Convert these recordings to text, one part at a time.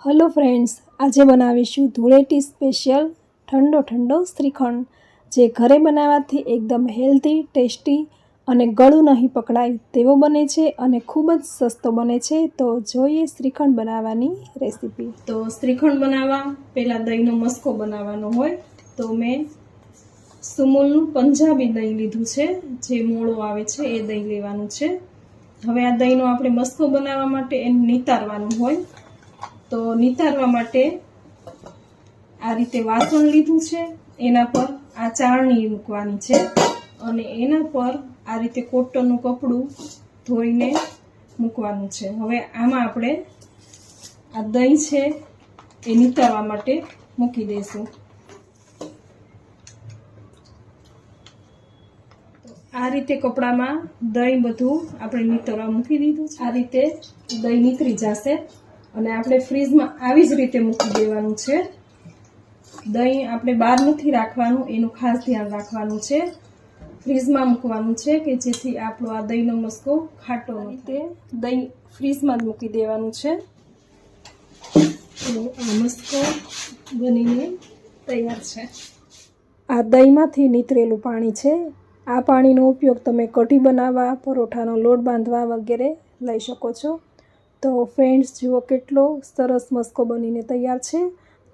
Hello friends, आज बनावीशुं धूळेटी special ठंडो ठंडो श्रीखंड जे घरे बनाववाथी एकदम हेल्धी टेस्टी अने गळुं नहीं पकड़ाय तेवो बने छे अने खूब ज सस्तो बने छे। तो जोईए श्रीखंड बनाववानी रेसिपी। तो श्रीखंड बनाववा पहेला दहीनो मस्को बनाववानो होय तो मैं सुमूलनुं पंजाबी दही लीधुं छे, जे मोळो आवे छे ए दही लेवानुं छे। हवे आ दहीनो आपणे मस्को बनाववा माटे एने नितारवानुं होय तो नितारवा माटे आ रीते वासण लीधुं छे, एना पर आ चाळणी मूकवानी छे अने एना पर आ रीते कोटननुं कपडुं धोईने मूकवानुं छे। हवे आमां आपणे आ दही छे ए नितारवा माटे मूकी दईशुं। आ रीते कपडामां दही बधुं आपणे नितारवा मूकी दीधुं छे। आ रीते दही नितरी जशे અને આપણે ફ્રીજમાં આવી જ રીતે મૂકી દેવાનું છે। દહીં આપણે બહાર નથી રાખવાનું, એનું ખાસ ધ્યાન રાખવાનું છે। ફ્રીજમાં મૂકવાનું છે કે જેથી આપણો આ દહીંનો મસ્કો ખાટો ન થાય। દહીં ફ્રીજમાં જ મૂકી દેવાનું છે। તો આ મસ્કો બનીને તૈયાર છે। આ દહીંમાંથી નીતરેલું પાણી છે। આ પાણીનો ઉપયોગ તમે કઢી બનાવવા, પરોઠાનો લોટ બાંધવા વગેરે લઈ શકો છો। तो फ्रेंड्स जुओ केटलो सरस मस्को बनीने तैयार है।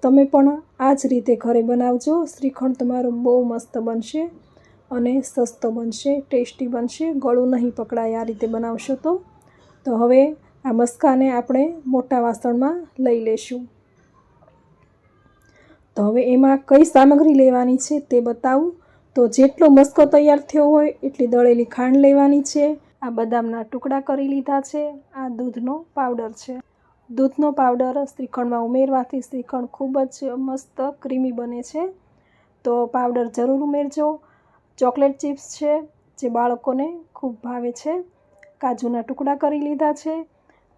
तमे पण आ ज रीते घरे बनावजो। श्रीखंड तमारो बहु मस्त बनशे अने सस्तो बनशे, टेस्टी बनशे, गळुं नहीं पकड़ाय आ रीते बनावशो तो हवे आ मस्काने आपणे मोटा वासणमां लई लेशुं। तो हवे एमां कई सामग्री लेवानी छे ते बतावुं। तो जेटलो मस्को तैयार थयो होय एटली दळेली खांड लेवानी छे। आ बदामना टुकड़ा करी लीधा छे। आ दूधनो पाउडर छे। दूधनो पाउडर श्रीखंडमां उमेरवाथी श्रीखंड खूब ज मस्त क्रीमी बने छे। तो पाउडर जरूर उमेरजो। चॉकलेट चिप्स छे जे बाळकोने खूब भावे छे। काजूना टुकड़ा करी लीधा छे।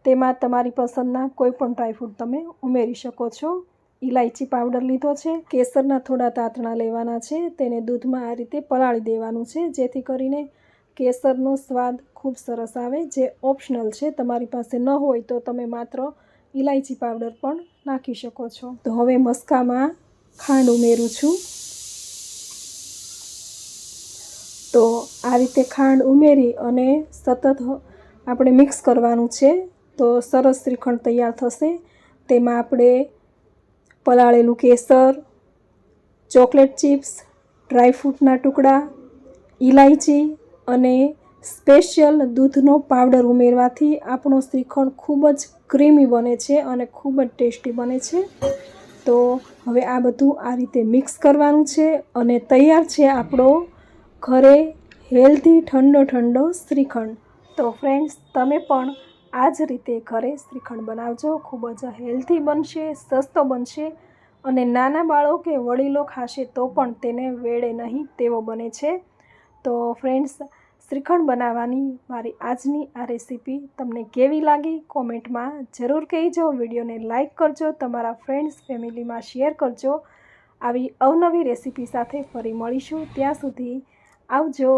तेमां तमारी पसंदना कोईपण ड्रायफ्रूट तमे उमेरी शको छो। इलायची पाउडर लीधो छे। केसरना थोड़ा तातणा लेवाना छे। तेने दूधमां आ रीते पलाળી देवानुं छे जेथी करीने केसरनो स्वाद खूब सरस आवे, जे ऑप्शनल है। तमारी पासे न होय तो तमे मात्र इलायची पाउडर पण नाखी शको छो। तो हवे मस्कामां खांड उमेरूं छुं। तो आ रीते खांड उमेरी अने सतत आपणे मिक्स करवानुं छे तो सरस श्रीखंड तैयार थशे। तेमां आपणे पलाळेलुं केसर, चॉकलेट चिप्स, ड्रायफ्रूटना टुकड़ा, इलायची अने स्पेशियल दूधनो पाउडर उमेरवाथी आपणो श्रीखंड खूब ज क्रीमी बने छे अने खूब ज टेस्टी बने छे। तो हवे आ बधुं आ रीते मिक्स करवानुं छे अने तैयार छे आपणो घरे हेल्धी ठंडो ठंडो श्रीखंड। तो फ्रेंड्स तमे पण आ ज रीते घरे श्रीखंड बनावजो। खूब ज हेल्धी बनशे, सस्तो बनशे अने नाना बाळो के वडीलो खाशे तो पण तेने वेडे नहीं तेवो बने छे। तो फ्रेंड्स श्रीखंड बनाववानी मारी आजनी आ रेसिपी तमने केवी लागी कॉमेंट में जरूर कहीजो। विडियो ने लाइक करजो, तमारा फ्रेंड्स फेमिली में शेर करजो। आवी अवनवी रेसिपी साथे फरी मळीशुं। त्यां सुधी आवजो।